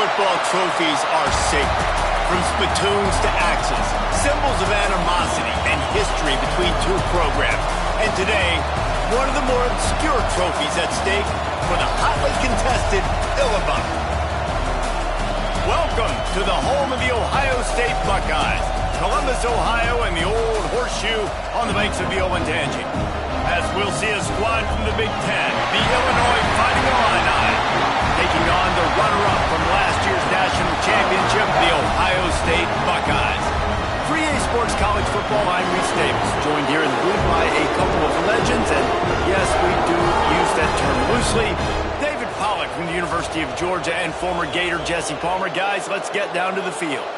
football trophies are sacred. From spittoons to axes, symbols of animosity and history between two programs. And today, one of the more obscure trophies at stake for the hotly contested Illinois. Welcome to the home of the Ohio State Buckeyes, Columbus, Ohio, and the old horseshoe on the banks of the Olentangy. As we'll see a squad from the Big Ten, the Illinois Fighting Illini, taking on the runner-up from last year's national championship, the Ohio State Buckeyes. 3A Sports College Football, I'm Reese Davis, joined here in the booth by a couple of legends, and yes, we do use that term loosely. David Pollack from the University of Georgia and former Gator Jesse Palmer. Guys, let's get down to the field.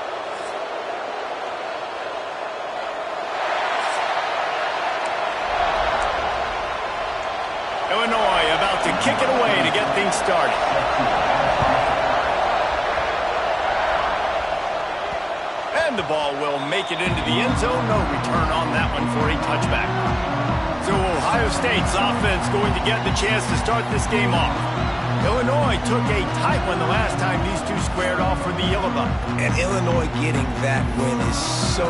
Illinois about to kick it away to get things started. And the ball will make it into the end zone. No return on that one for a touchback. So Ohio State's offense going to get the chance to start this game off. Illinois took a tight one the last time these two squared off for the Illinois. And Illinois getting that win is so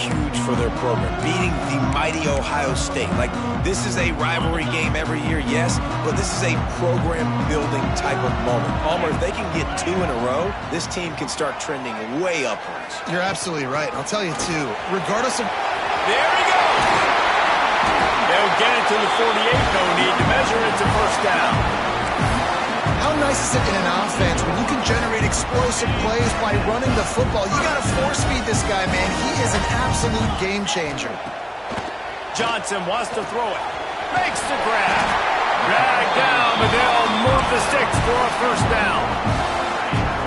huge for their program. Beating the mighty Ohio State. Like, this is a rivalry game every year, yes, but this is a program-building type of moment. Palmer, if they can get 2 in a row, this team can start trending way upwards. You're absolutely right. I'll tell you, too, regardless of... There he goes! They'll get it to the 48, no need to measure. It's a first down. How nice is it in an offense when you can generate explosive plays by running the football? You got to force-feed this guy, man. He is an absolute game changer. Johnson wants to throw it. Makes the grab. Dragged down, but they'll move the sticks for a first down.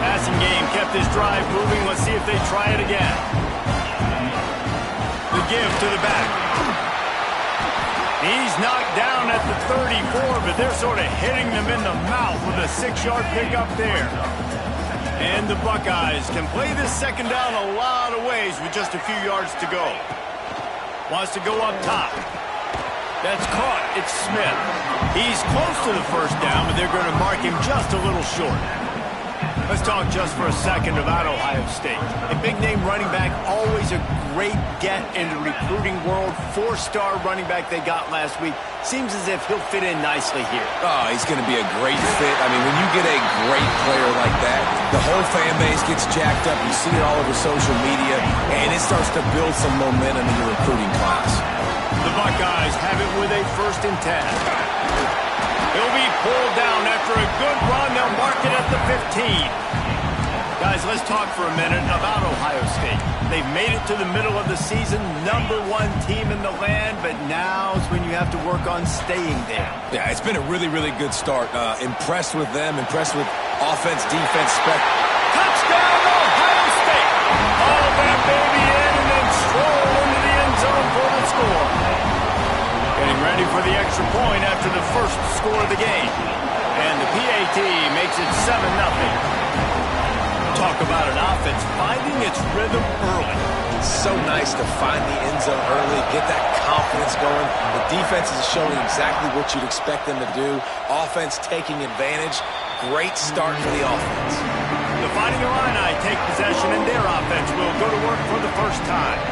Passing game kept this drive moving. Let's see if they try it again. The give to the back. He's knocked down at the 34, but they're sort of hitting them in the mouth with a 6-yard pickup there. And the Buckeyes can play this second down a lot of ways with just a few yards to go. Wants to go up top. That's caught. It's Smith. He's close to the first down, but they're going to mark him just a little short. Let's talk just for a second about Ohio State. A big-name running back, always a great get in the recruiting world. 4-star running back they got last week. Seems as if he'll fit in nicely here. Oh, he's going to be a great fit. I mean, when you get a great player like that, the whole fan base gets jacked up. You see it all over social media, and it starts to build some momentum in your recruiting class. The Buckeyes have it with a 1st and 10. He'll be pulled down after a good run. They'll mark it at the 15. Guys, let's talk for a minute about Ohio State. They've made it to the middle of the season, #1 team in the land, but now's when you have to work on staying there. Yeah, it's been a really, really good start. Impressed with them, impressed with offense, defense, Touchdown, Ohio State! All that baby in and then stroll into the end zone for the score. Getting ready for the extra point after the first score of the game. And the PAT makes it 7-0. Talk about an offense finding its rhythm early. It's so nice to find the end zone early, get that confidence going. The defense is showing exactly what you'd expect them to do. Offense taking advantage. Great start for the offense. The Fighting Illini take possession, and their offense will go to work for the first time.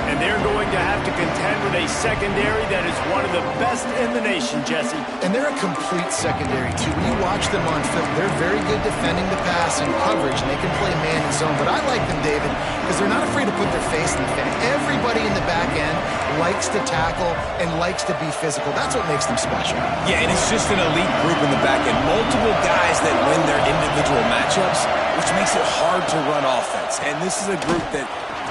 And they're going to have to contend with a secondary that is one of the best in the nation, Jesse. And they're a complete secondary, too. When you watch them on film, they're very good defending the pass and coverage, and they can play man and zone. But I like them, David, because they're not afraid to put their face in the fan. Everybody in the back end likes to tackle and likes to be physical. That's what makes them special. Yeah, and it's just an elite group in the back end. Multiple guys that win their individual matchups, which makes it hard to run offense. And this is a group that,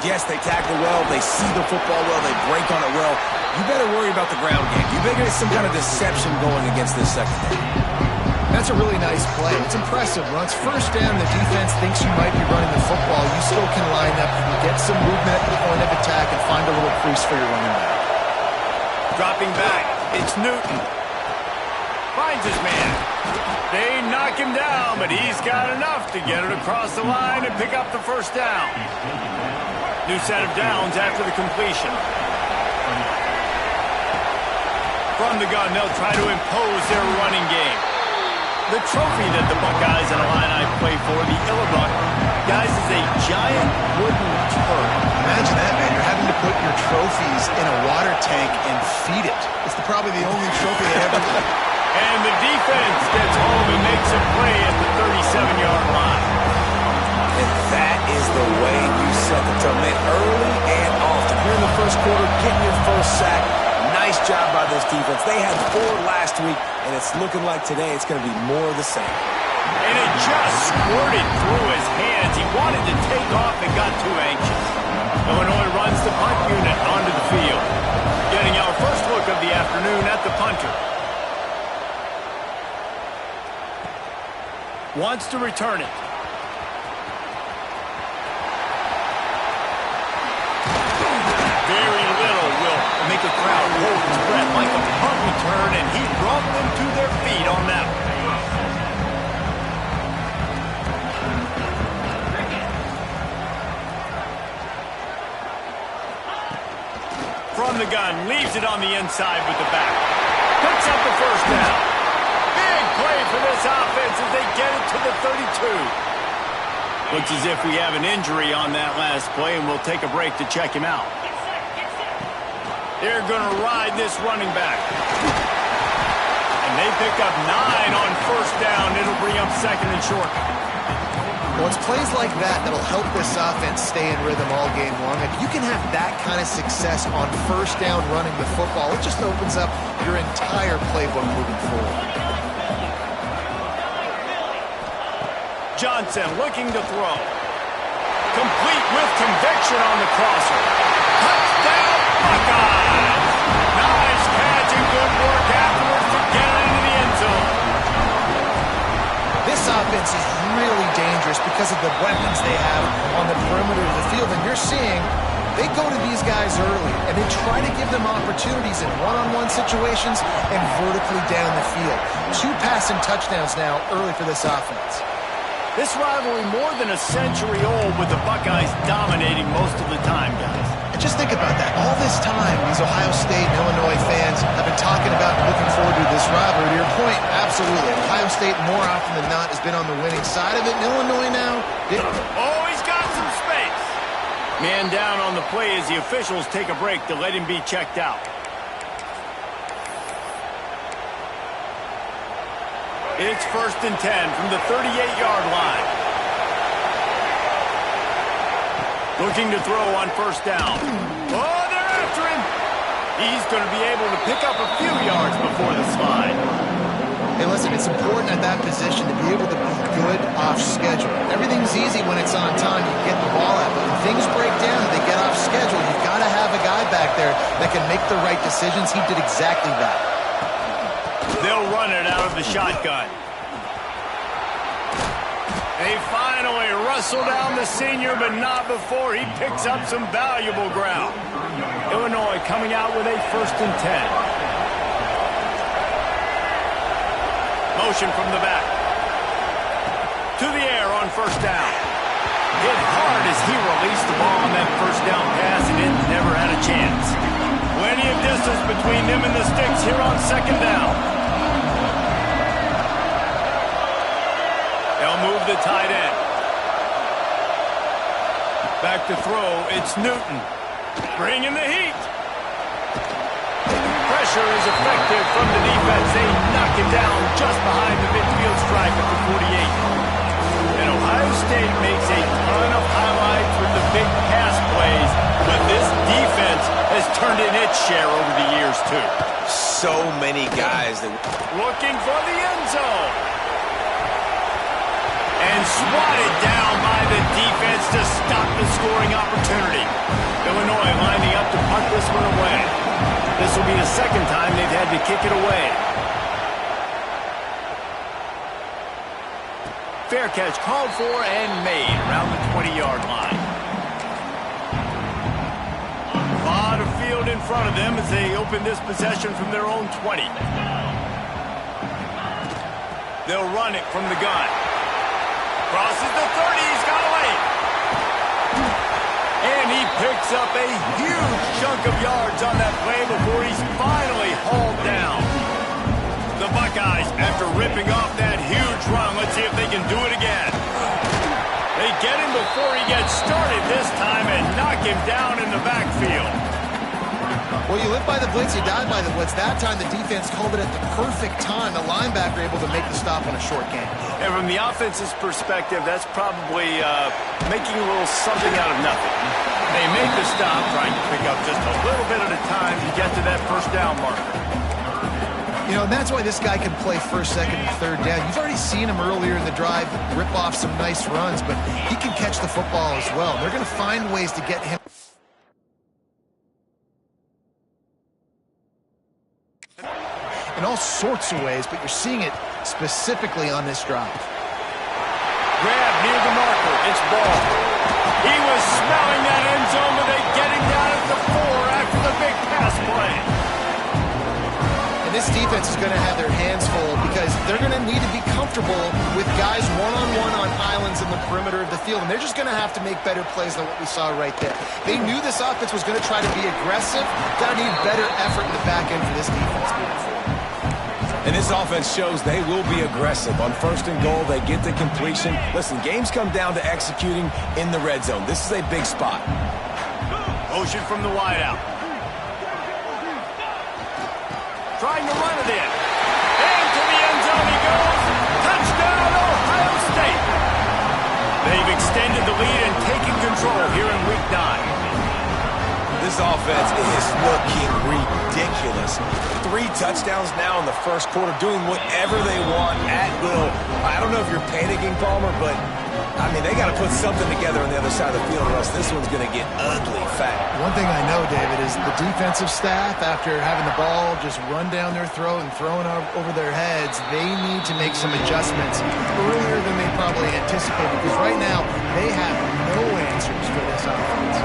yes, they tackle well, they see the football well, they break on it well. You better worry about the ground game. You better get some kind of deception going against this secondary. That's a really nice play. It's impressive. Once first down, the defense thinks you might be running the football. You still can line up, get some movement at the point of attack, and find a little crease for your running back. Dropping back, it's Newton. Finds his man. They knock him down, but he's got enough to get it across the line and pick up the first down. New set of downs after the completion. From the gun, they'll try to impose their running game. The trophy that the Buckeyes and Illini play for, the Illibuck, guys, is a giant wooden turret. Imagine that, man. You're having to put your trophies in a water tank and feed it. It's probably the only trophy they ever got. And the defense gets home and makes a play at the 37-yard line. And that is the way you set the tone. Man, early and often. Here in the first quarter, getting your first sack. Nice job by this defense. They had 4 last week, and it's looking like today it's going to be more of the same. And it just squirted through his hands. He wanted to take off and got too anxious. Illinois runs the punt unit onto the field. Getting our first look of the afternoon at the punter. Wants to return it. Very little will make a crowd hold its breath like a punt return, and he brought them to their feet on that one. From the gun, leaves it on the inside with the back. Picks up the first down. Big play for this offense as they get it to the 32. Looks as if we have an injury on that last play, and we'll take a break to check him out. They're going to ride this running back. And they pick up 9 on first down. It'll bring up second and short. Well, it's plays like that that'll help this offense stay in rhythm all game long. If you can have that kind of success on first down running the football, it just opens up your entire playbook moving forward. Johnson looking to throw. Complete with conviction on the crosser. Touchdown, Buckeyes! Nice catch and good work afterwards to get it into the end zone. This offense is really dangerous because of the weapons they have on the perimeter of the field. And you're seeing they go to these guys early, and they try to give them opportunities in one-on-one situations and vertically down the field. 2 passing touchdowns now early for this offense. This rivalry more than a century old with the Buckeyes dominating most of the time, guys. And just think about that. All this time, these Ohio State and Illinois fans have been talking about and looking forward to this rivalry. To your point, absolutely. Ohio State, more often than not, has been on the winning side of it. And Illinois now, oh, he's got some space. Man down on the play as the officials take a break to let him be checked out. It's first and 10 from the 38-yard line. Looking to throw on first down. Oh, they're after him. He's going to be able to pick up a few yards before the slide. Hey, listen, it's important at that position to be able to be good off schedule. Everything's easy when it's on time. You get the ball out. But when things break down and they get off schedule, you've got to have a guy back there that can make the right decisions. He did exactly that. They'll run it out of the shotgun. They finally wrestle down the senior, but not before he picks up some valuable ground. Illinois coming out with a first and 10. Motion from the back. To the air on first down. Hit hard as he released the ball on that first down pass, and it never had a chance. Plenty of distance between them and the sticks here on second down. They'll move the tight end. Back to throw, it's Newton. Bringing the heat. Pressure is effective from the defense. They knock it down just behind the midfield stripe at the 48. And Ohio State makes a ton of highlights with the big pass plays, but this defense has turned in its share over the years, too. So many guys that... Looking for the end zone. And swatted down by the defense to stop the scoring opportunity. Illinois lining up to punt this one away. This will be the second time they've had to kick it away. Fair catch called for and made around the 20-yard line. A lot of field in front of them as they open this possession from their own 20. They'll run it from the gun. Crosses the 30, he's got away. And he picks up a huge chunk of yards on that play before he's finally hauled down. The Buckeyes, after ripping off that huge him down in the backfield. Well, you live by the blitz, you die by the blitz. That time the defense called it at the perfect time. The linebacker able to make the stop on a short gain. And from the offense's perspective, that's probably making a little something out of nothing. They make the stop, trying to pick up just a little bit at a time to get to that first down marker. You know, and that's why this guy can play first, second, and third down. You've already seen him earlier in the drive rip off some nice runs, but he can catch the football as well. They're going to find ways to get him. In all sorts of ways, but you're seeing it specifically on this drive. Grab near the marker. It's ball. He was smelling that end zone, but they get him down at the 4 after the big pass play. And this defense is going to have their hands full because they're going to need to be comfortable with guys one-on-one on islands in the perimeter of the field, and they're just going to have to make better plays than what we saw right there. They knew this offense was going to try to be aggressive. Got to need better effort in the back end for this defense moving forward. And this offense shows they will be aggressive. On first and goal, they get the completion. Listen, games come down to executing in the red zone. This is a big spot. Motion from the wideout. Trying to run it in. Into the end zone he goes. Touchdown, Ohio State. They've extended the lead and taken control here in Week 9. This offense is looking ridiculous. 3 touchdowns now in the first quarter, doing whatever they want at will. I don't know if you're panicking, Palmer, but, I mean, they got to put something together on the other side of the field, or else this one's going to get ugly fast. One thing I know, David, is the defensive staff, after having the ball just run down their throat and thrown over their heads, they need to make some adjustments earlier than they probably anticipated, because right now they have no answers for this offense.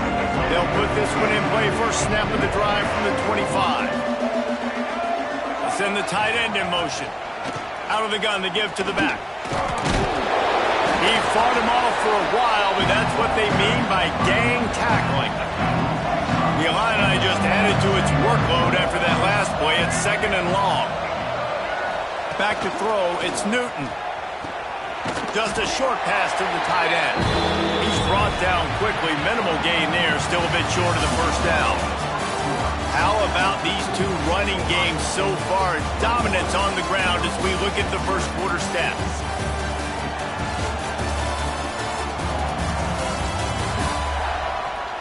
They'll put this one in play first snap of the drive from the 25. They'll send the tight end in motion. Out of the gun to give to the back. He fought him off for a while, but that's what they mean by gang tackling. The Illini just added to its workload after that last play. It's 2nd and long. Back to throw, it's Newton. Just a short pass to the tight end. He's brought down quickly. Minimal gain there. Still a bit short of the first down. How about these two running games so far? Dominance on the ground as we look at the first quarter stats.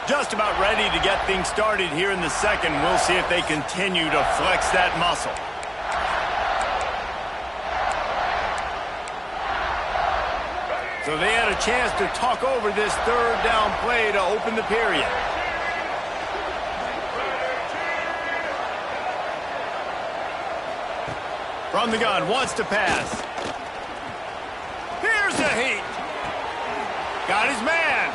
Just about ready to get things started here in the second. We'll see if they continue to flex that muscle. So they had a chance to talk over this third down play to open the period. From the gun, wants to pass. Here's the heat. Got his man.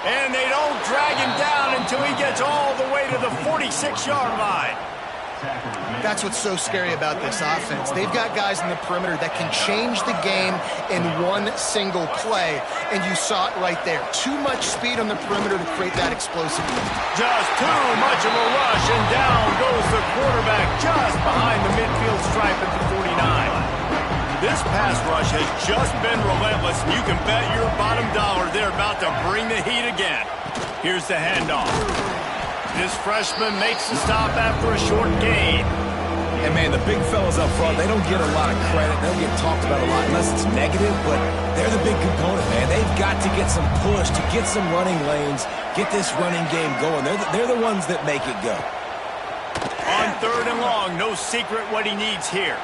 And they don't drag him down until he gets all the way to the 46-yard line. That's what's so scary about this offense. They've got guys in the perimeter that can change the game in one single play, and you saw it right there. Too much speed on the perimeter to create that explosive game. Just too much of a rush, and down goes the quarterback just behind the midfield stripe at the 49. This pass rush has just been relentless, and you can bet your bottom dollar they're about to bring the heat again. Here's the handoff. This freshman makes the stop after a short gain. And, man, the big fellas up front, they don't get a lot of credit. They don't get talked about a lot unless it's negative, but they're the big component, man. They've got to get some push, to get some running lanes, get this running game going. They're the ones that make it go. On 3rd and long, no secret what he needs here.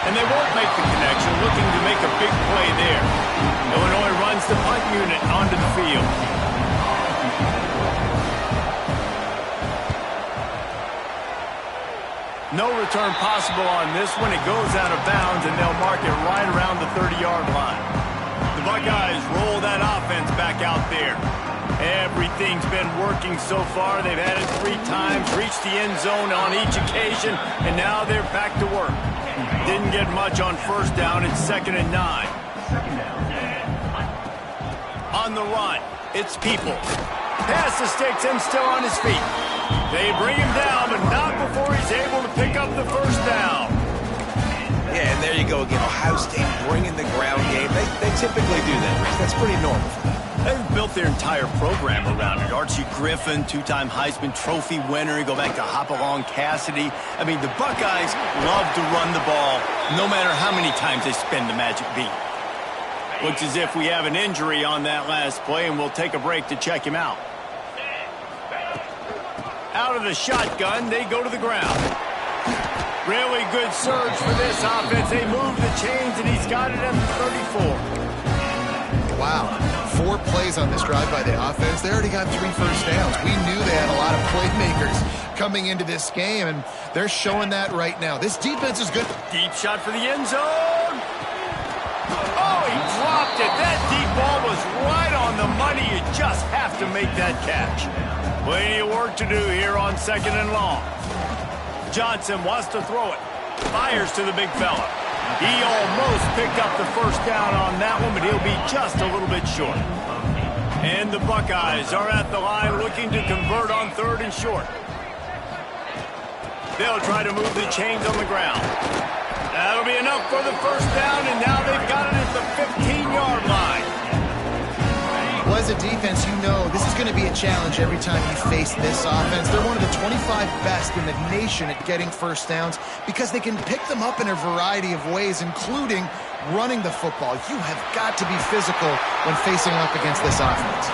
And they won't make the connection, looking to make a big play there. Illinois runs the punt unit onto the field. No return possible on this one. It goes out of bounds, and they'll mark it right around the 30-yard line. The Buckeyes roll that offense back out there. Everything's been working so far. They've had it 3 times, reached the end zone on each occasion, and now they're back to work. Didn't get much on first down. It's 2nd and 9. On the run, it's Peoples. Pass the sticks and still on his feet. They bring him down, but not before he's able to pick up the first down. Yeah, and there you go again. Ohio State bringing the ground game. They typically do that. That's pretty normal for them. They've built their entire program around it. Archie Griffin, two-time Heisman Trophy winner. You go back to Hopalong Cassidy. I mean, the Buckeyes love to run the ball no matter how many times they spin the magic beat. Looks as if we have an injury on that last play, and we'll take a break to check him out. Out of the shotgun, they go to the ground. Really good surge for this offense. They move the chains, and he's got it at the 34. Wow. 4 plays on this drive by the offense. They already got 3 first downs. We knew they had a lot of playmakers coming into this game, and they're showing that right now. This defense is good. Deep shot for the end zone. Oh, he dropped it. That deep ball was right on the money. You just have to make that catch. Plenty of work to do here on 2nd and long. Johnson wants to throw it. Fires to the big fella. He almost picked up the first down on that one, but he'll be just a little bit short. And the Buckeyes are at the line looking to convert on 3rd and short. They'll try to move the chains on the ground. That'll be enough for the first down, and now they've got it at the 15-yard line. Well, as a defense, you know this is going to be a challenge every time you face this offense. They're one of the 25 best in the nation at getting first downs because they can pick them up in a variety of ways, including running the football. You have got to be physical when facing up against this offense.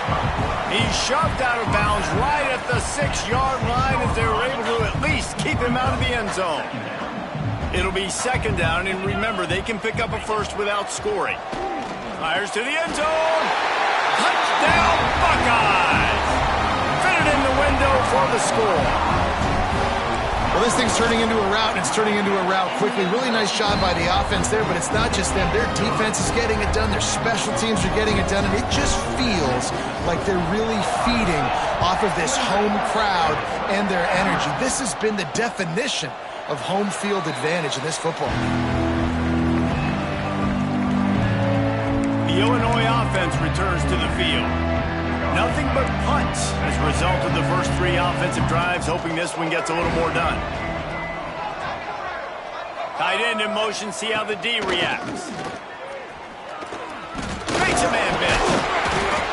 He's shoved out of bounds right at the 6-yard line as they were able to at least keep him out of the end zone. It'll be 2nd down, and remember, they can pick up a first without scoring. Fires to the end zone. Touchdown, Buckeyes! Fitted in the window for the score. Well, this thing's turning into a rout, and it's turning into a rout quickly. Really nice job by the offense there, but it's not just them. Their defense is getting it done. Their special teams are getting it done, and it just feels like they're really feeding off of this home crowd and their energy. This has been the definition of home field advantage in this football game. The Illinois offense returns to the field. Nothing but punts as a result of the first 3 offensive drives, hoping this one gets a little more done. Tight end in motion, see how the D reacts. Makes a man miss.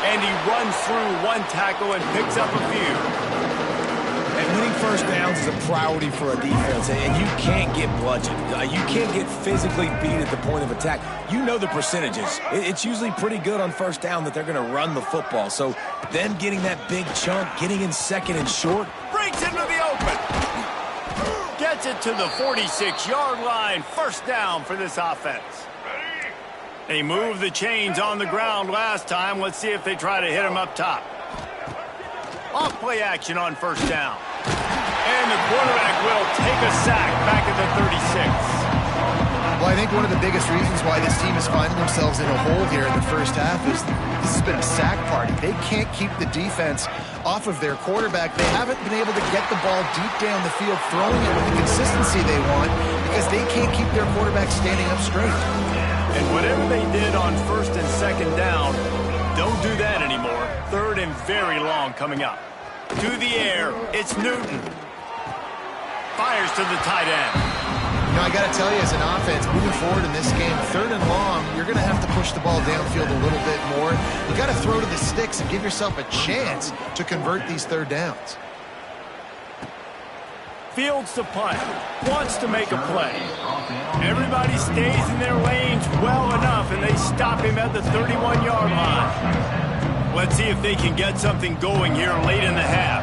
And he runs through 1 tackle and picks up a few. And winning first downs is a priority for a defense, and you can't get bludgeoned. You can't get physically beat at the point of attack. You know the percentages. It's usually pretty good on first down that they're going to run the football. So them getting that big chunk, getting in 2nd and short. Breaks into the open. Gets it to the 46-yard line. First down for this offense. They moved the chains on the ground last time. Let's see if they try to hit him up top. Off play action on first down. And the quarterback will take a sack back at the 36. Well, I think one of the biggest reasons why this team is finding themselves in a hole here in the first half is this has been a sack party. They can't keep the defense off of their quarterback. They haven't been able to get the ball deep down the field, throwing it with the consistency they want because they can't keep their quarterback standing up straight. And whatever they did on 1st and 2nd down, don't do that anymore. 3rd and very long coming up. To the air, it's Newton. Fires to the tight end. You know, I got to tell you, as an offense, moving forward in this game, 3rd and long, you're going to have to push the ball downfield a little bit more. You got to throw to the sticks and give yourself a chance to convert these 3rd downs. Fields to punt. Wants to make a play. Everybody stays in their lanes well enough, and they stop him at the 31-yard line. Let's see if they can get something going here late in the half.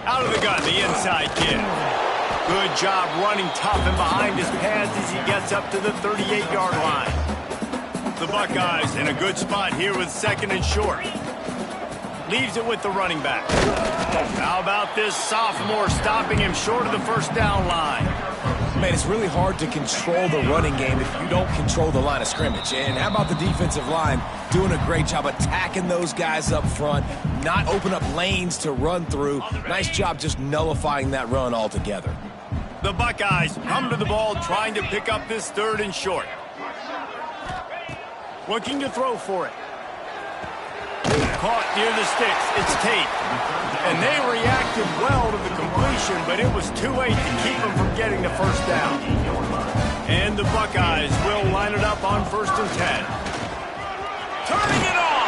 Out of the gun, the inside kid. Good job running tough and behind his pads as he gets up to the 38-yard line. The Buckeyes in a good spot here with 2nd and short. Leaves it with the running back. How about this sophomore stopping him short of the first down line? Man, it's really hard to control the running game if you don't control the line of scrimmage. And how about the defensive line doing a great job attacking those guys up front, not open up lanes to run through. Nice job just nullifying that run altogether. The Buckeyes come to the ball trying to pick up this 3rd and short. Looking to throw for it. Caught near the sticks. It's Tate. And they reacted well to the completion, but it was too late to keep them from getting the first down. And the Buckeyes will line it up on 1st and 10. Turning it on.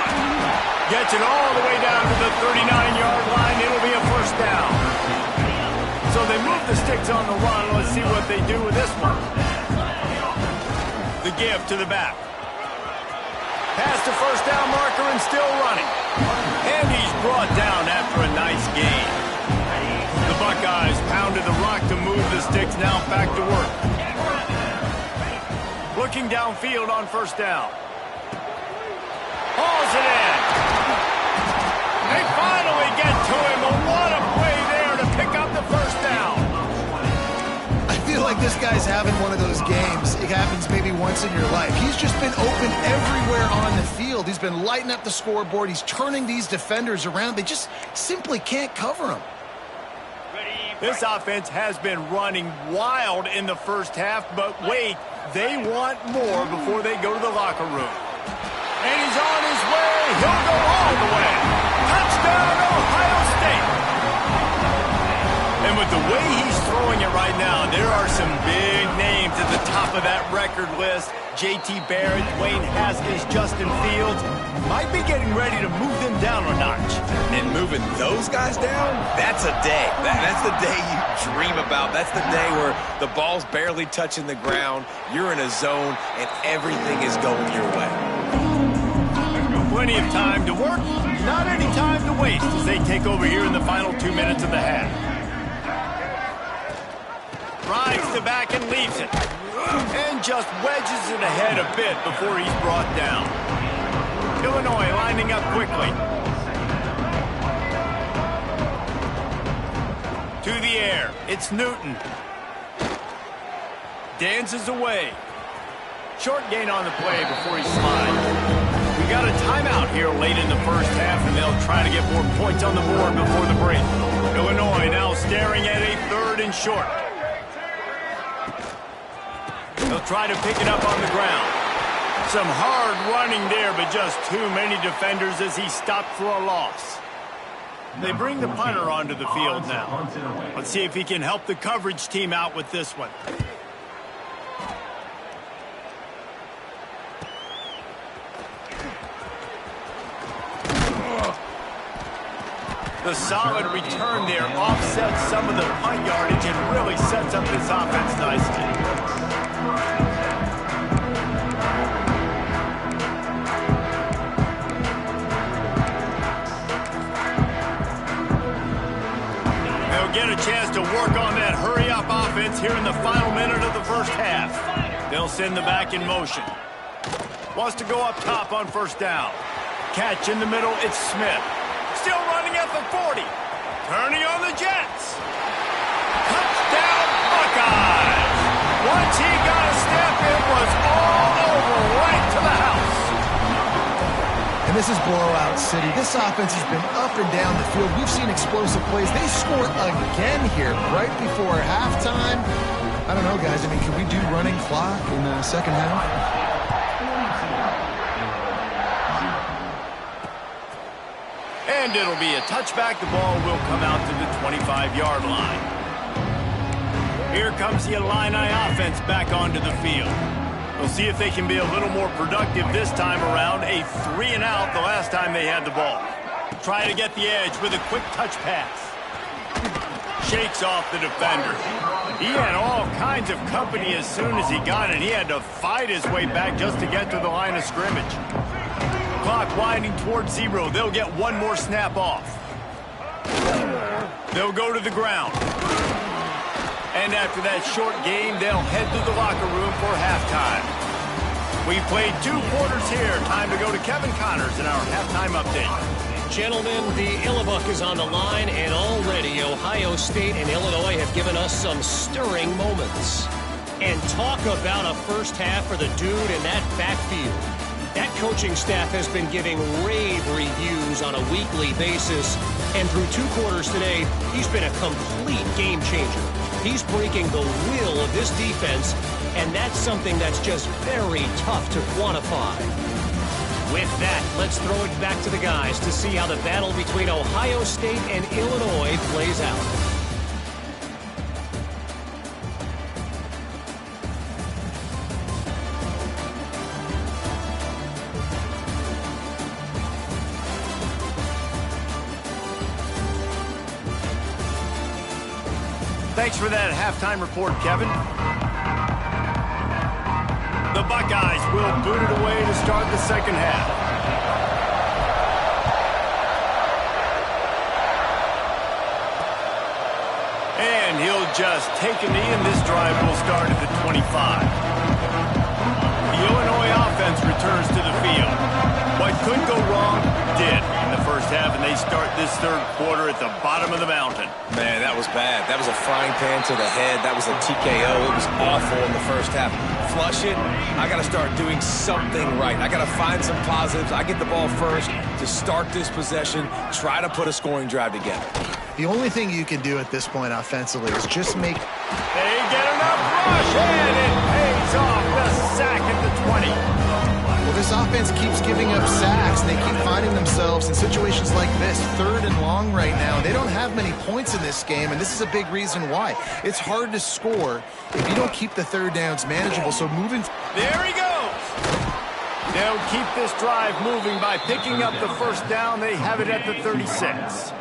Gets it all the way down to the 39-yard line. It'll be a first down. So they move the sticks on the run. Let's see what they do with this one. The give to the back. Past the first down marker and still running. And he's brought down after a nice gain. The Buckeyes pounded the rock to move the sticks. Now back to work. Looking downfield on first down. Hauls it in. They finally get to him. And what a play there to pick up the first down. I feel like this guy's having one of those games. It happens maybe once in your life. He's just been open everywhere on the field. He's been lighting up the scoreboard. He's turning these defenders around. They just simply can't cover him. This offense has been running wild in the first half, but wait, they want more before they go to the locker room. And he's on his way. He'll go all the way. Touchdown, Ohio State. And with the way he's throwing it right now, there are some big names at the top of that record list. J.T. Barrett, Dwayne Haskins, Justin Fields might be getting ready to move them down a notch. And moving those guys down, that's a day. That's the day you dream about. That's the day where the ball's barely touching the ground, you're in a zone, and everything is going your way. Plenty of time to work, not any time to waste as they take over here in the final 2 minutes of the half. Drives the back and leaves it. And just wedges it ahead a bit before he's brought down. Illinois lining up quickly. To the air. It's Newton. Dances away. Short gain on the play before he slides. We got a timeout here late in the first half, and they'll try to get more points on the board before the break. Illinois now staring at a 3rd and short. They'll try to pick it up on the ground. Some hard running there, but just too many defenders as he stopped for a loss. They bring the punter onto the field now. Let's see if he can help the coverage team out with this one. The solid return there offsets some of the punt yardage and really sets up this offense nicely. Get a chance to work on that hurry-up offense here in the final minute of the first half. They'll send the back in motion. Wants to go up top on first down. Catch in the middle, it's Smith. Still running at the 40. Turning on the Jets. Touchdown, Buckeyes! Once he got a step, it was all over right to the house. And this is blowout city. This offense has been up and down the field. We've seen explosive plays. They score again here right before halftime. I don't know, guys. I mean, can we do running clock in the second half? And it'll be a touchback. The ball will come out to the 25-yard line. Here comes the Illini offense back onto the field. We'll see if they can be a little more productive this time around. A 3-and-out the last time they had the ball. Try to get the edge with a quick touch pass. Shakes off the defender. He had all kinds of company as soon as he got it. He had to fight his way back just to get to the line of scrimmage. Clock winding towards 0. They'll get one more snap off. They'll go to the ground. And after that short game, they'll head to the locker room for halftime. We've played 2 quarters here. Time to go to Kevin Connors in our halftime update. Gentlemen, the Illibuck is on the line, and already Ohio State and Illinois have given us some stirring moments. And talk about a first half for the dude in that backfield. That coaching staff has been giving rave reviews on a weekly basis, and through 2 quarters today, he's been a complete game changer. He's breaking the will of this defense, and that's something that's just very tough to quantify. With that, let's throw it back to the guys to see how the battle between Ohio State and Illinois plays out. Thanks for that halftime report, Kevin. The Buckeyes will boot it away to start the second half. And he'll just take a knee, and this drive will start at the 25. The Illinois offense returns to the field. What could go wrong did in the first half, and they start this third quarter at the bottom of the mountain. Man, that was bad. That was a frying pan to the head. That was a TKO. It was awful in the first half. Flush it. I got to start doing something right. I got to find some positives. I get the ball first to start this possession, try to put a scoring drive together. The only thing you can do at this point offensively is just make... They get enough rush, and it pays off. The sack at the 20. Well, this offense keeps giving up sacks, and they keep finding themselves in situations like this, 3rd and long right now. They don't have many points in this game, and this is a big reason why. It's hard to score if you don't keep the third downs manageable, so moving... There he goes. They'll keep this drive moving by picking up the first down. They have it at the 36.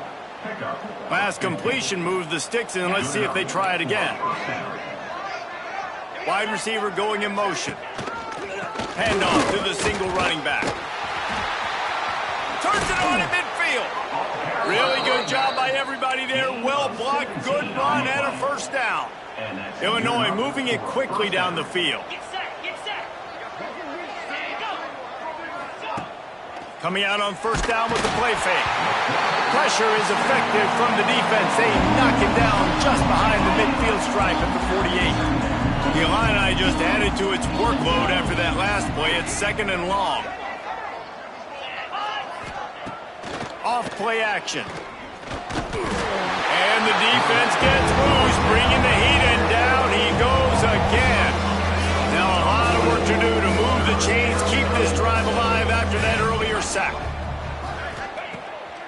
Pass completion moves the sticks in. Let's see if they try it again. Wide receiver going in motion. Handoff to the single running back. Turns it on at midfield. Really good job by everybody there. Well blocked, good run, and a first down. Illinois moving it quickly down the field. Coming out on first down with the play fake. Pressure is effective from the defense. They knock it down just behind the midfield stripe at the 48. The Illini just added to its workload after that last play. It's 2nd and long. Off play action. And the defense gets loose, bringing the heat, and down he goes again. Now a lot of work to do to move the chains, keep this drive alive after that earlier sack.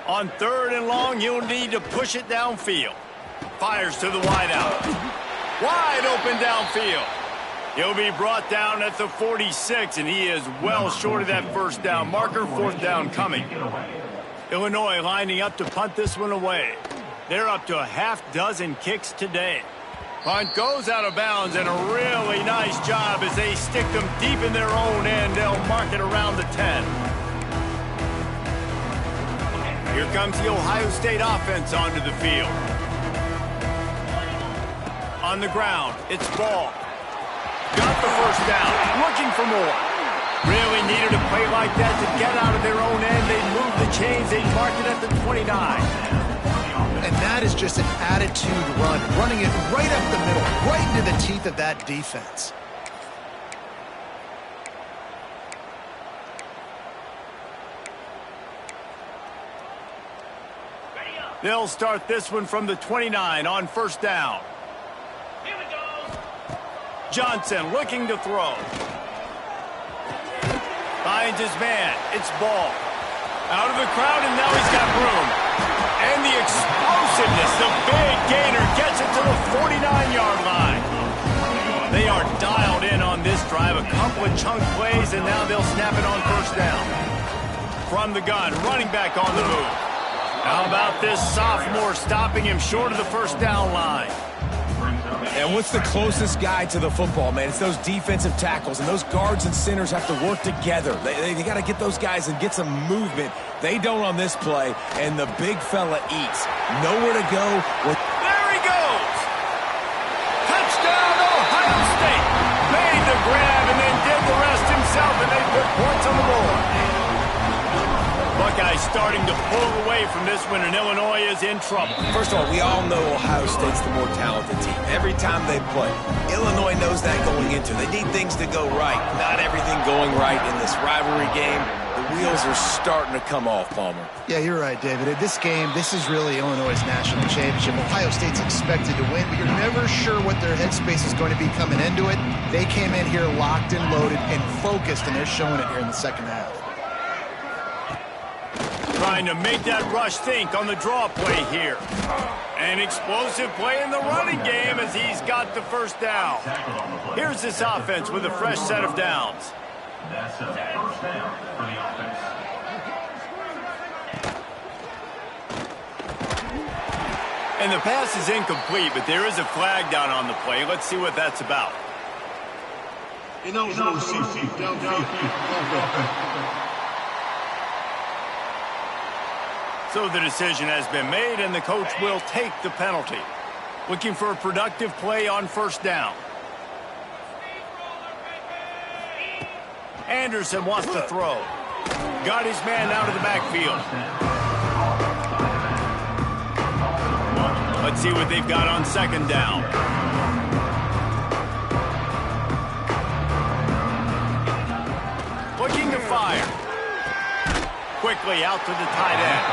On 3rd and long, he'll need to push it downfield. Fires to the wideout. Wide open downfield. He'll be brought down at the 46, and he is well short of that first down marker. 4th down coming. Illinois lining up to punt this one away. They're up to a half-dozen kicks today. Punt goes out of bounds, and a really nice job as they stick them deep in their own end. They'll mark it around the 10. Here comes the Ohio State offense onto the field. On the ground, it's Ball. Got the first down, looking for more. Really needed a play like that to get out of their own end. They moved the chains, they marked it at the 29. And that is just an attitude run, running it right up the middle, right into the teeth of that defense. They'll start this one from the 29 on first down. Here we go. Johnson looking to throw. Finds his man. It's Ball. Out of the crowd, and now he's got room. And the explosiveness, the big gainer gets it to the 49-yard line. They are dialed in on this drive. A couple of chunk plays, and now they'll snap it on first down. From the gun, running back on the move. How about this sophomore stopping him short of the first down line? And what's the closest guy to the football, man? It's those defensive tackles, and those guards and centers have to work together. They got to get those guys and get some movement. They don't on this play, and the big fella eats. Nowhere to go. There he goes! Touchdown, Ohio State! Made the grab and then did the rest himself, and they put points on the board. Buckeyes starting to pull away from this one, and Illinois is in trouble. First of all, we all know Ohio State's the more talented team. Every time they play, Illinois knows that going into. They need things to go right. Not everything going right in this rivalry game. The wheels are starting to come off, Palmer. Yeah, you're right, David. In this game, this is really Illinois' national championship. Ohio State's expected to win, but you're never sure what their headspace is going to be coming into it. They came in here locked and loaded and focused, and they're showing it here in the second half. Trying to make that rush think on the draw play here. An explosive play in the running game as he's got the first down. Here's this offense with a fresh set of downs. That's a first down for the offense. And the pass is incomplete, but there is a flag down on the play. Let's see what that's about. So the decision has been made, and the coach will take the penalty. Looking for a productive play on first down. Anderson wants to throw. Got his man out of the backfield. Let's see what they've got on second down. Looking to fire. Quickly out to the tight end.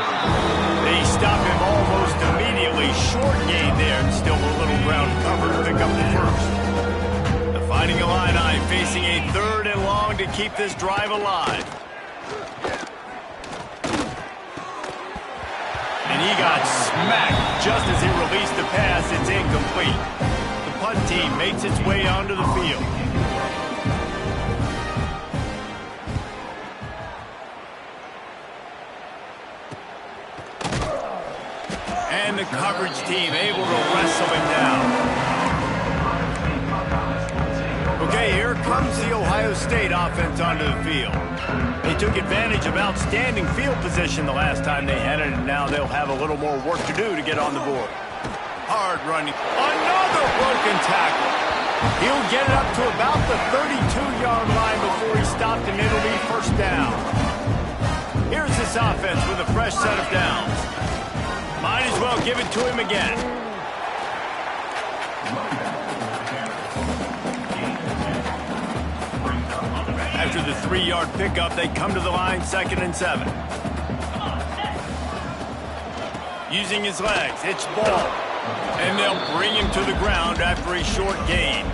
They stop him almost immediately. Short gain there, and still a little ground cover to pick up the first. The Fighting Illini facing a 3rd and long to keep this drive alive. And he got smacked just as he released the pass. It's incomplete. The punt team makes its way onto the field. And the coverage team able to wrestle him down. Okay, here comes the Ohio State offense onto the field. They took advantage of outstanding field position the last time they had it, and now they'll have a little more work to do to get on the board. Hard running. Another broken tackle. He'll get it up to about the 32-yard line before he stopped, and it'll be first down. Here's this offense with a fresh set of downs. Might as well give it to him again. After the 3-yard pickup, they come to the line 2nd and 7. Using his legs, it's ball. And they'll bring him to the ground after a short gain.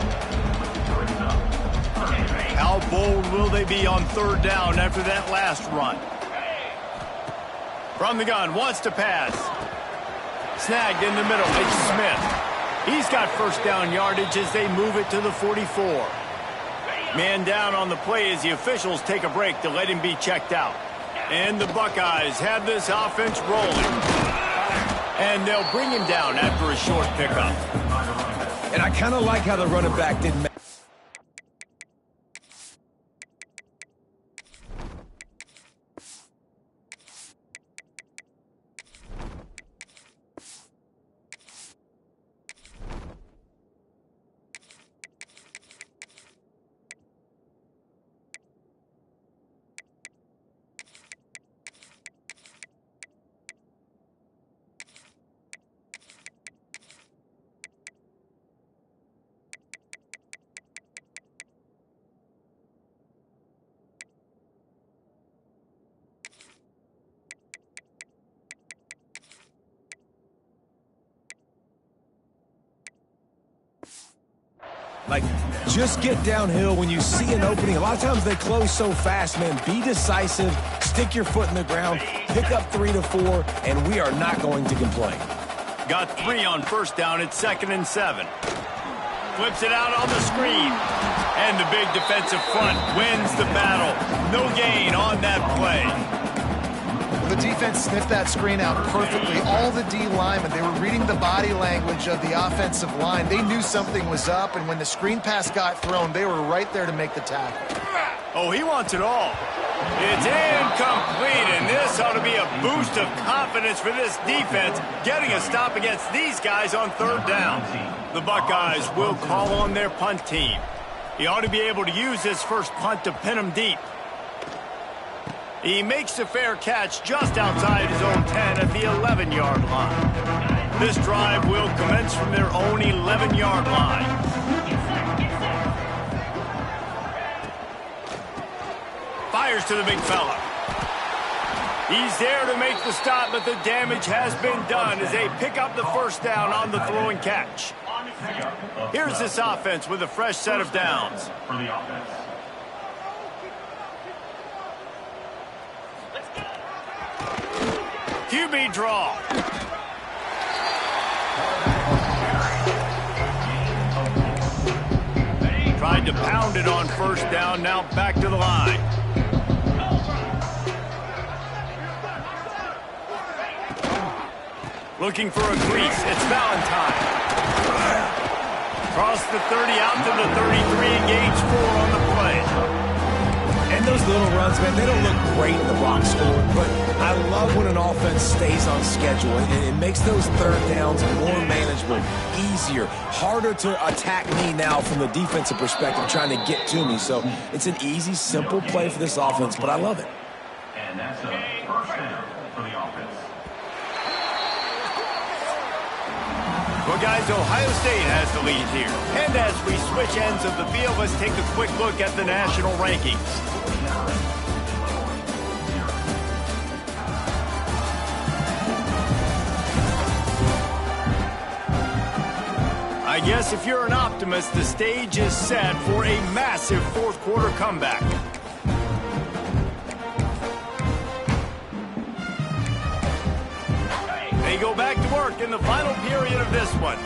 How bold will they be on 3rd down after that last run? From the gun, wants to pass. Snagged in the middle, it's Smith. He's got first down yardage as they move it to the 44. Man down on the play as the officials take a break to let him be checked out. And the Buckeyes have this offense rolling. And they'll bring him down after a short pickup. And I kind of like how the running back didn't make. Like, just get downhill when you see an opening. A lot of times they close so fast, man. Be decisive, stick your foot in the ground, pick up 3 to 4, and we are not going to complain. Got 3 on first down. It's 2nd and 7. Flips it out on the screen. And the big defensive front wins the battle. No gain on that play. The defense sniffed that screen out perfectly. All the D linemen, they were reading the body language of the offensive line. They knew something was up, and when the screen pass got thrown, they were right there to make the tackle. Oh, he wants it all. It's incomplete, and this ought to be a boost of confidence for this defense, getting a stop against these guys on 3rd down. The Buckeyes will call on their punt team. He ought to be able to use his first punt to pin him deep. He makes a fair catch just outside his own 10 at the 11-yard line. This drive will commence from their own 11-yard line. Fires to the big fella. He's there to make the stop, but the damage has been done as they pick up the first down on the throw and catch. Here's this offense with a fresh set of downs. QB draw. Tried to pound it on first down, now back to the line. Looking for a crease. It's Valentine. Cross the 30 out to the 33 and gains 4 on the play. And those little runs, man, they don't look great in the box score, but I love when an offense stays on schedule, and it makes those third downs more manageable, easier, harder to attack me now from the defensive perspective trying to get to me. So it's an easy, simple play for this offense, but I love it. And that's a first down for the offense. Well, guys, Ohio State has the lead here. And as we switch ends of the field, let's take a quick look at the national rankings. I guess if you're an optimist, the stage is set for a massive fourth quarter comeback. They go back to work in the final period of this one.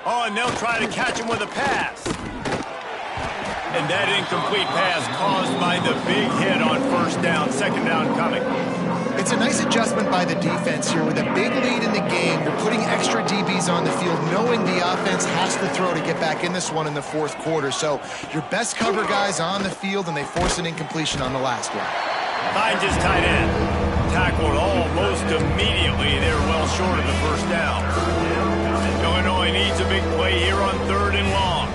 Oh, and they'll try to catch him with a pass. And that incomplete pass caused by the big hit on first down, second down coming. It's a nice adjustment by the defense here. With a big lead in the game, you're putting extra DBs on the field, knowing the offense has to throw to get back in this one in the fourth quarter. So your best cover guys on the field, and they force an incompletion on the last one. Finds his tight end. Tackled almost immediately. They're well short of the first down. Illinois needs a big play here on 3rd and long.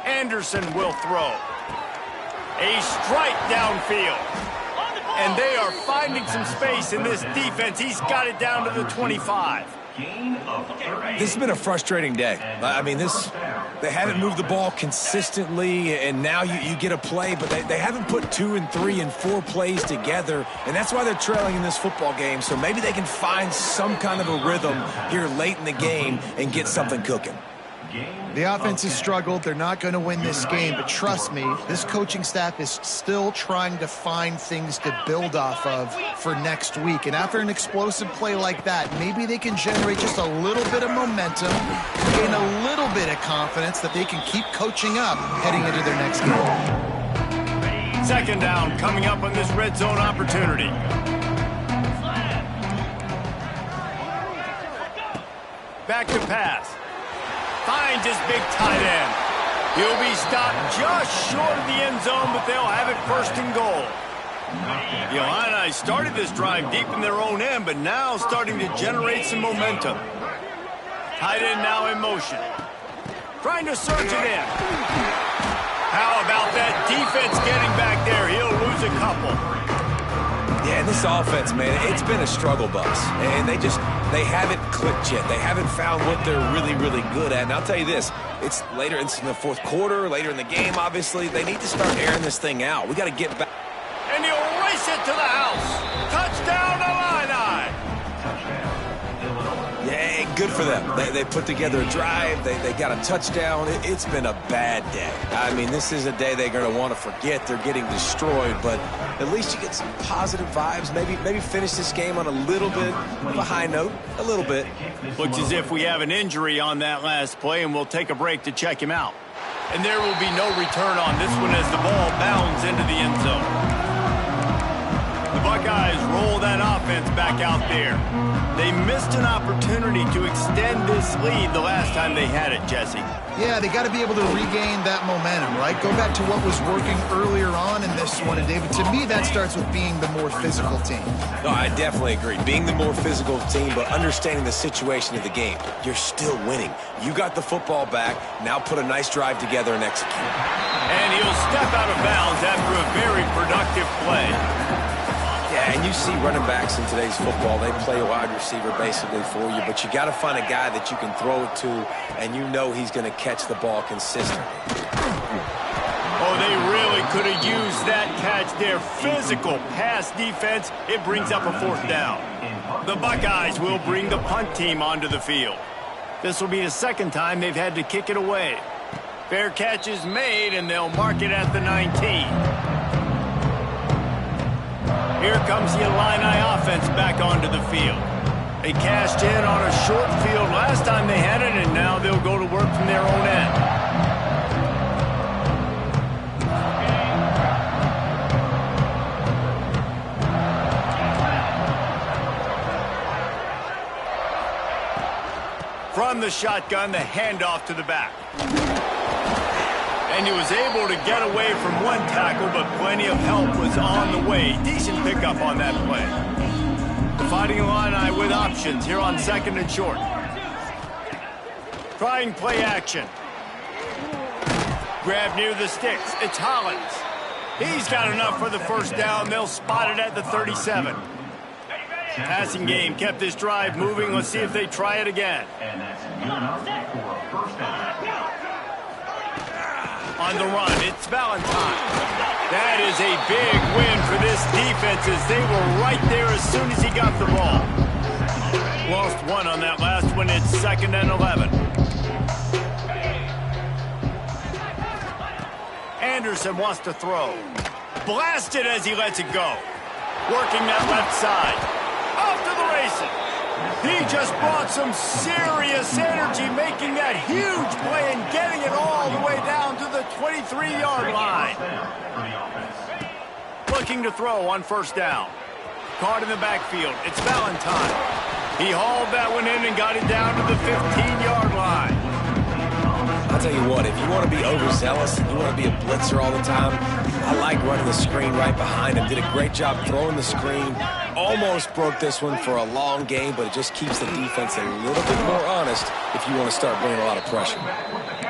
Anderson will throw. A strike downfield. And they are finding some space in this defense. He's got it down to the 25. This has been a frustrating day. I mean, they haven't moved the ball consistently, and now you get a play, but they haven't put 2 and 3 and 4 plays together, and that's why they're trailing in this football game. So maybe they can find some kind of a rhythm here late in the game and get something cooking. The offense has struggled. They're not going to win this game, but trust me, this coaching staff is still trying to find things to build off of for next week. And after an explosive play like that, maybe they can generate just a little bit of momentum, gain a little bit of confidence that they can keep coaching up heading into their next game. Second down coming up on this red zone opportunity. Back to pass. Finds his big tight end. He'll be stopped just short of the end zone, but they'll have it 1st and goal. The Illini started this drive deep in their own end, but now starting to generate some momentum. Tight end now in motion. Trying to surge it in. How about that defense getting back there? He'll lose a couple. Yeah, and this offense, man, it's been a struggle bus. And they haven't clicked yet. They haven't found what they're really, really good at. And I'll tell you this, it's in the fourth quarter, later in the game, obviously. They need to start airing this thing out. We got to get back. And he'll race it to the house. Touchdown, Illini. Yeah, good for them. They put together a drive. They got a touchdown. It's been a bad day. I mean, this is a day they're going to want to forget. They're getting destroyed, but at least you get some positive vibes. Maybe finish this game on a little bit of a high note, a little bit. Looks as if we have an injury on that last play, and we'll take a break to check him out. And there will be no return on this one as the ball bounds into the end zone. The Buckeyes roll that offense back out there. They missed an opportunity to extend this lead the last time they had it, Jesse. Yeah, they got to be able to regain that momentum, right? Go back to what was working earlier on in this one. And, David, to me, that starts with being the more physical team. No, I definitely agree. Being the more physical team, but understanding the situation of the game. You're still winning. You got the football back. Now put a nice drive together and execute. And he'll step out of bounds after a very productive play. Yeah, and you see running backs in today's football, they play a wide receiver basically for you, but you got to find a guy that you can throw it to, and you know he's going to catch the ball consistently. Oh, they really could have used that catch. Their physical pass defense, it brings up a 4th down. The Buckeyes will bring the punt team onto the field. This will be the 2nd time they've had to kick it away. Fair catch is made, and they'll mark it at the 19. Here comes the Illini offense back onto the field. They cashed in on a short field last time they had it, and now they'll go to work from their own end. From the shotgun, the handoff to the back. And he was able to get away from one tackle, but plenty of help was on the way. Decent pickup on that play. The Fighting Illini with options here on 2nd and short. Trying play action. Grab near the sticks. It's Hollins. He's got enough for the first down. They'll spot it at the 37. Passing game kept this drive moving. Let's see if they try it again. And that's good enough for a first down. On the run, it's Valentine. That is a big win for this defense as they were right there as soon as he got the ball. Lost one on that last one. It's 2nd and 11. Anderson wants to throw. Blasted as he lets it go. Working that left side. Off to the races. He just brought some serious energy, making that huge play and getting it all the way down to the 23-yard line. Looking to throw on first down. Caught in the backfield. It's Valentine. He hauled that one in and got it down to the 15-yard line. I'll tell you what, if you want to be overzealous and you want to be a blitzer all the time, I like running the screen right behind him. Did a great job throwing the screen. Almost broke this one for a long game, but it just keeps the defense a little bit more honest if you want to start bringing a lot of pressure.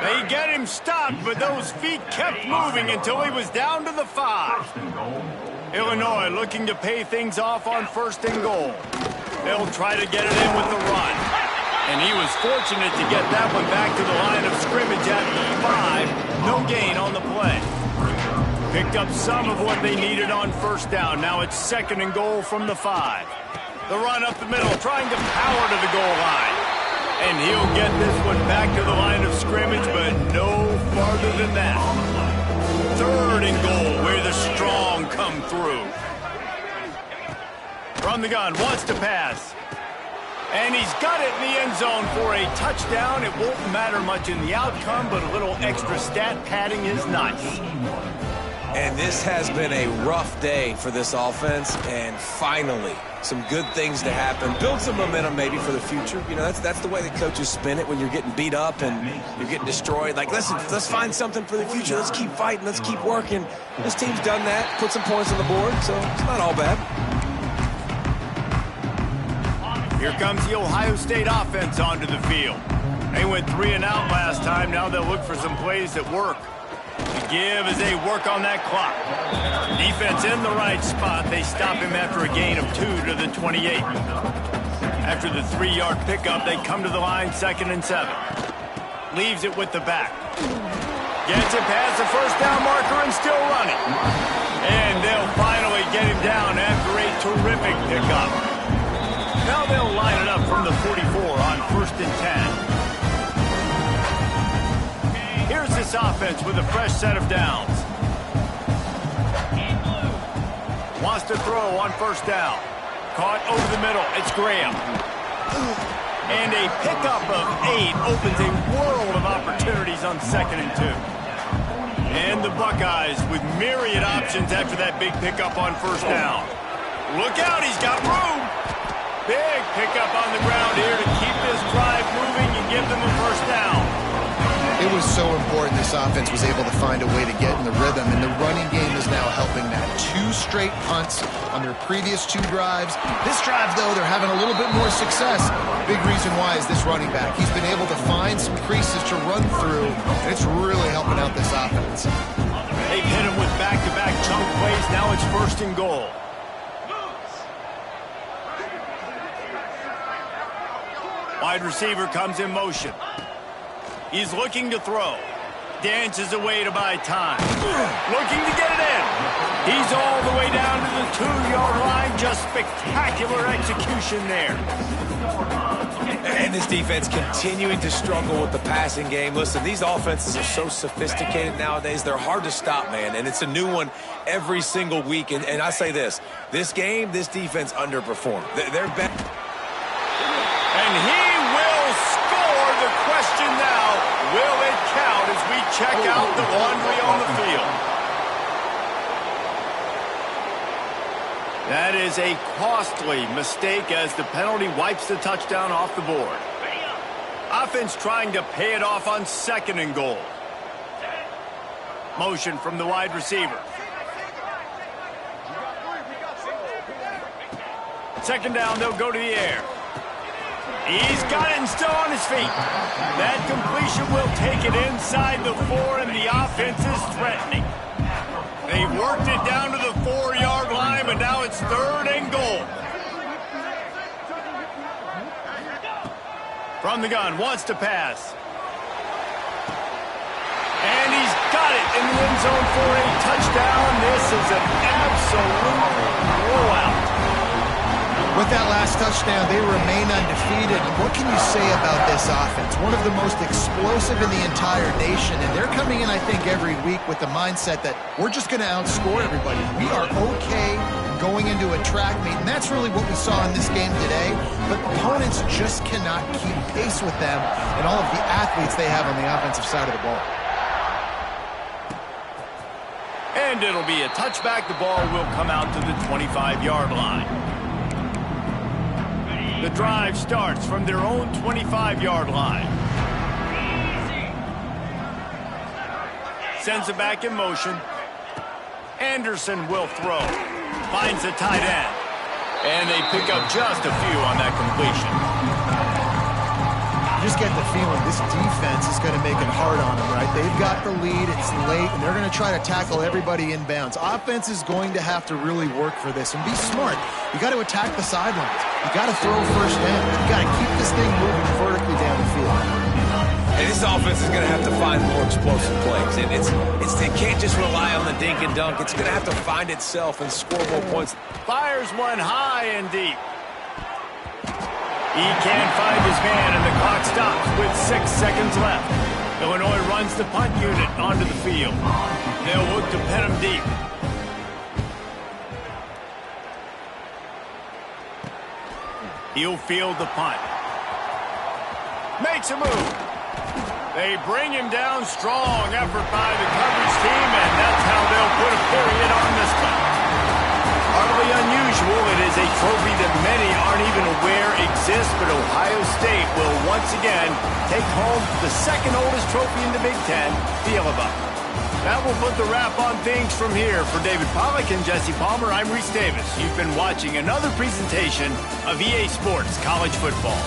They get him stopped, but those feet kept moving until he was down to the 5. Illinois looking to pay things off on 1st and goal. They'll try to get it in with the run. And he was fortunate to get that one back to the line of scrimmage at the 5. No gain on the play. Picked up some of what they needed on first down. Now it's 2nd and goal from the 5. The run up the middle, trying to power to the goal line. And he'll get this one back to the line of scrimmage, but no farther than that. 3rd and goal, where the strong come through. From the gun, wants to pass. And he's got it in the end zone for a touchdown. It won't matter much in the outcome, but a little extra stat padding is nice. And this has been a rough day for this offense, and finally, some good things to happen. Build some momentum maybe for the future. You know, that's the way the coaches spin it when you're getting beat up and you're getting destroyed. Like, listen, let's find something for the future. Let's keep fighting. Let's keep working. This team's done that, put some points on the board, so it's not all bad. Here comes the Ohio State offense onto the field. They went 3 and out last time. Now they'll look for some plays that work. To give as they work on that clock. Defense in the right spot. They stop him after a gain of 2 to the 28. After the 3-yard pickup, they come to the line 2nd and 7. Leaves it with the back. Gets it past the first down marker and still running. And they'll finally get him down after a terrific pickup. Now they'll line it up from the 44 on 1st and 10. Here's this offense with a fresh set of downs. Wants to throw on first down. Caught over the middle. It's Graham. And a pickup of 8 opens a world of opportunities on 2nd and 2. And the Buckeyes with myriad options after that big pickup on first down. Look out, he's got room. Big pickup on the ground here to keep this drive moving and give them a first down. It was so important this offense was able to find a way to get in the rhythm, and the running game is now helping that. 2 straight punts on their previous 2 drives. This drive, though, they're having a little bit more success. Big reason why is this running back. He's been able to find some creases to run through, and it's really helping out this offense. They've hit him with back-to-back chunk plays. Now it's 1st and goal. Wide receiver comes in motion. He's looking to throw. Dances away to buy time. Looking to get it in. He's all the way down to the 2-yard line. Just spectacular execution there. And this defense continuing to struggle with the passing game. Listen, these offenses are so sophisticated nowadays. They're hard to stop, man. And it's a new one every single week. And I say this game, this defense underperformed. They're better. And he will score. The question now, will it count as we check out the laundry on the field? That is a costly mistake as the penalty wipes the touchdown off the board. Offense trying to pay it off on 2nd and goal. Motion from the wide receiver. 2nd down, they'll go to the air. He's got it and still on his feet. That completion will take it inside the 4, and the offense is threatening. They worked it down to the 4-yard line, but now it's 3rd and goal. From the gun, wants to pass. And he's got it in the end zone for a touchdown. This is an absolute blowout. With that last touchdown, they remain undefeated. What can you say about this offense? One of the most explosive in the entire nation, and they're coming in, I think, every week with the mindset that we're just going to outscore everybody. We are okay going into a track meet, and that's really what we saw in this game today. But opponents just cannot keep pace with them and all of the athletes they have on the offensive side of the ball. And it'll be a touchback. The ball will come out to the 25-yard line. The drive starts from their own 25-yard line. Sends it back in motion. Anderson will throw. Finds the tight end. And they pick up just a few on that completion. You just get the feeling this defense is going to make it hard on them, right? They've got the lead, it's late, and they're going to try to tackle everybody inbounds. Offense is going to have to really work for this and be smart. You got to attack the sidelines. You got to throw 1st down. You got to keep this thing moving vertically down the field. And this offense is going to have to find more explosive plays. And they can't just rely on the dink and dunk. It's going to have to find itself and score more points. Fires one high and deep. He can't find his man, and the clock stops with 6 seconds left. Illinois runs the punt unit onto the field. They'll look to pin him deep. He'll field the punt. Makes a move. They bring him down. Strong effort by the coverage team, and that's how they'll put a period on this one. Hardly unusual. It is a trophy that many aren't even aware exists, but Ohio State will once again take home the 2nd oldest trophy in the Big Ten, the Yellow Buck. That will put the wrap on things from here. For David Pollack and Jesse Palmer, I'm Reese Davis. You've been watching another presentation of EA Sports College Football.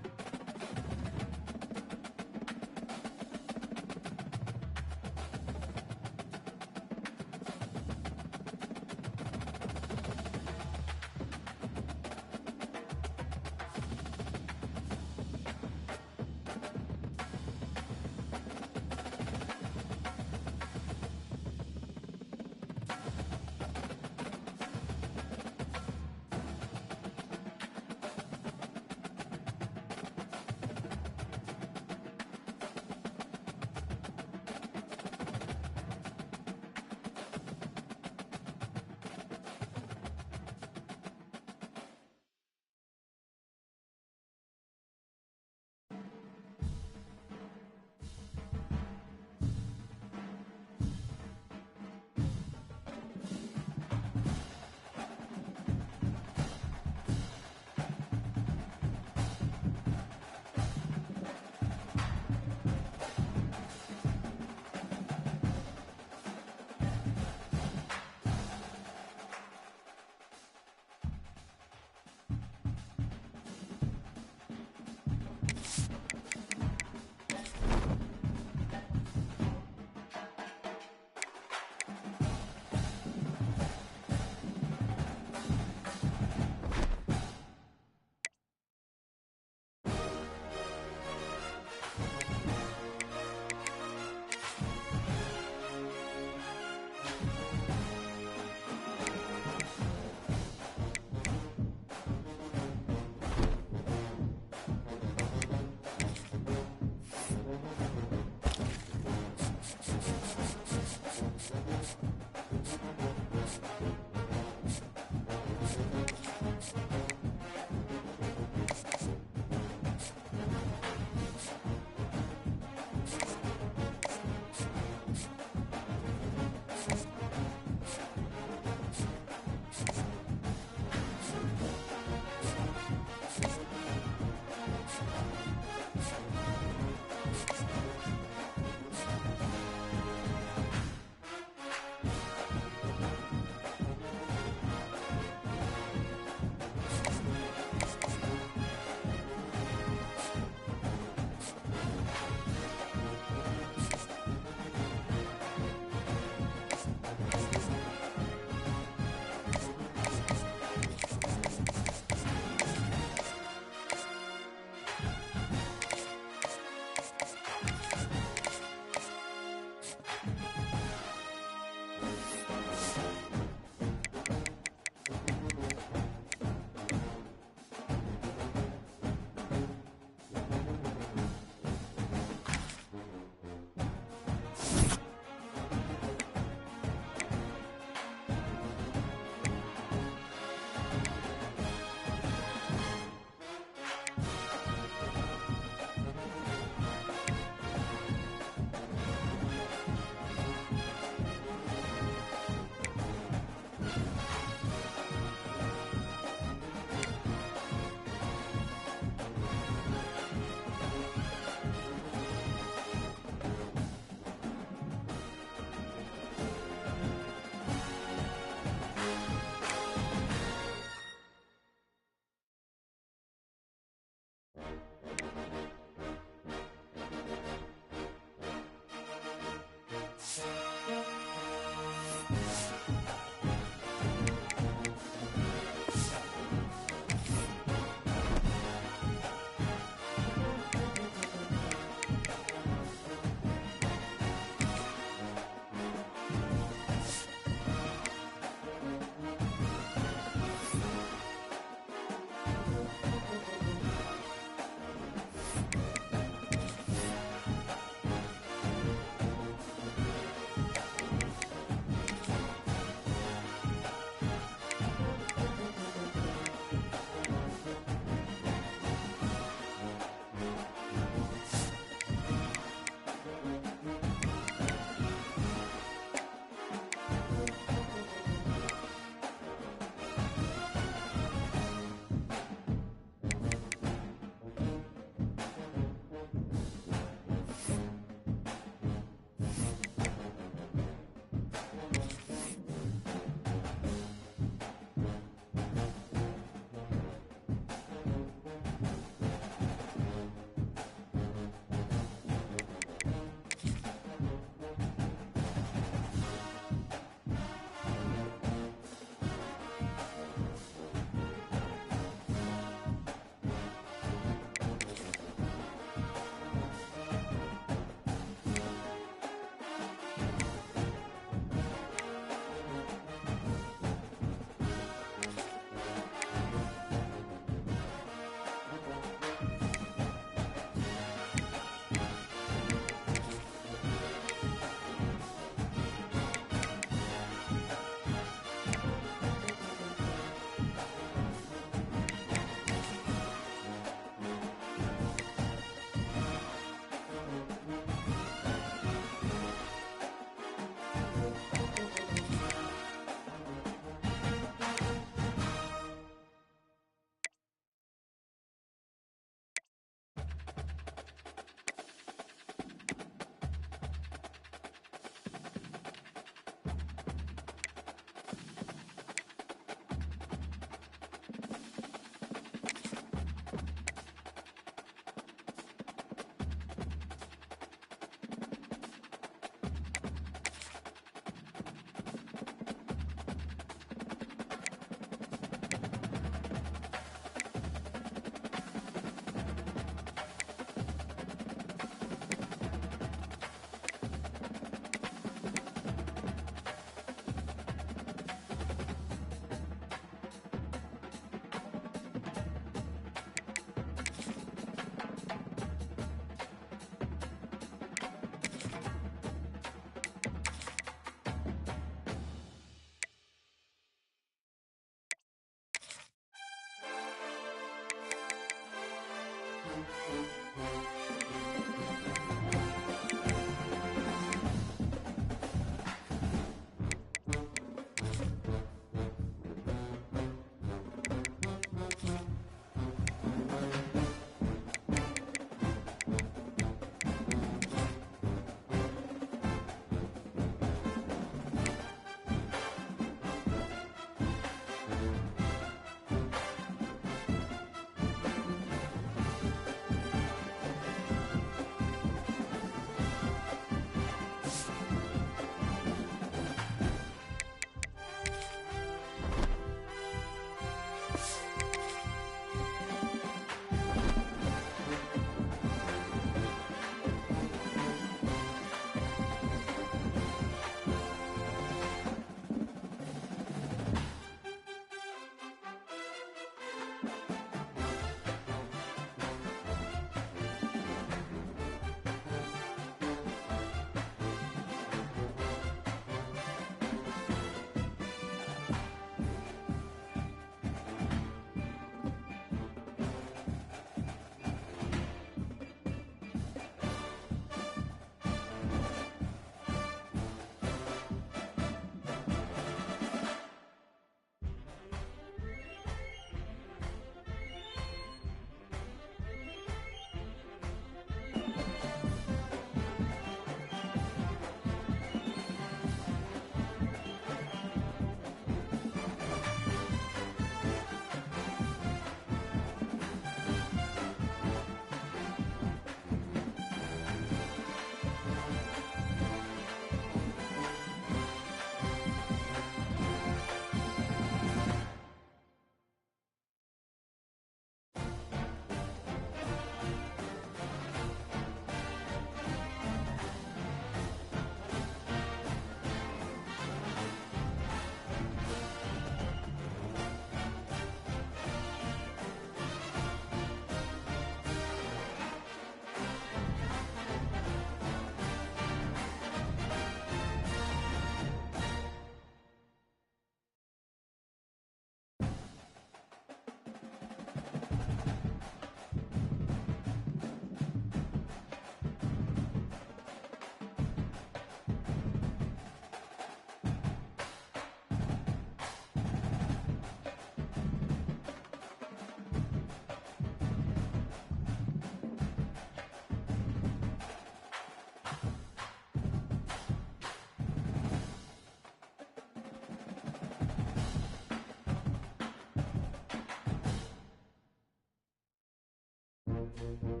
Thank you.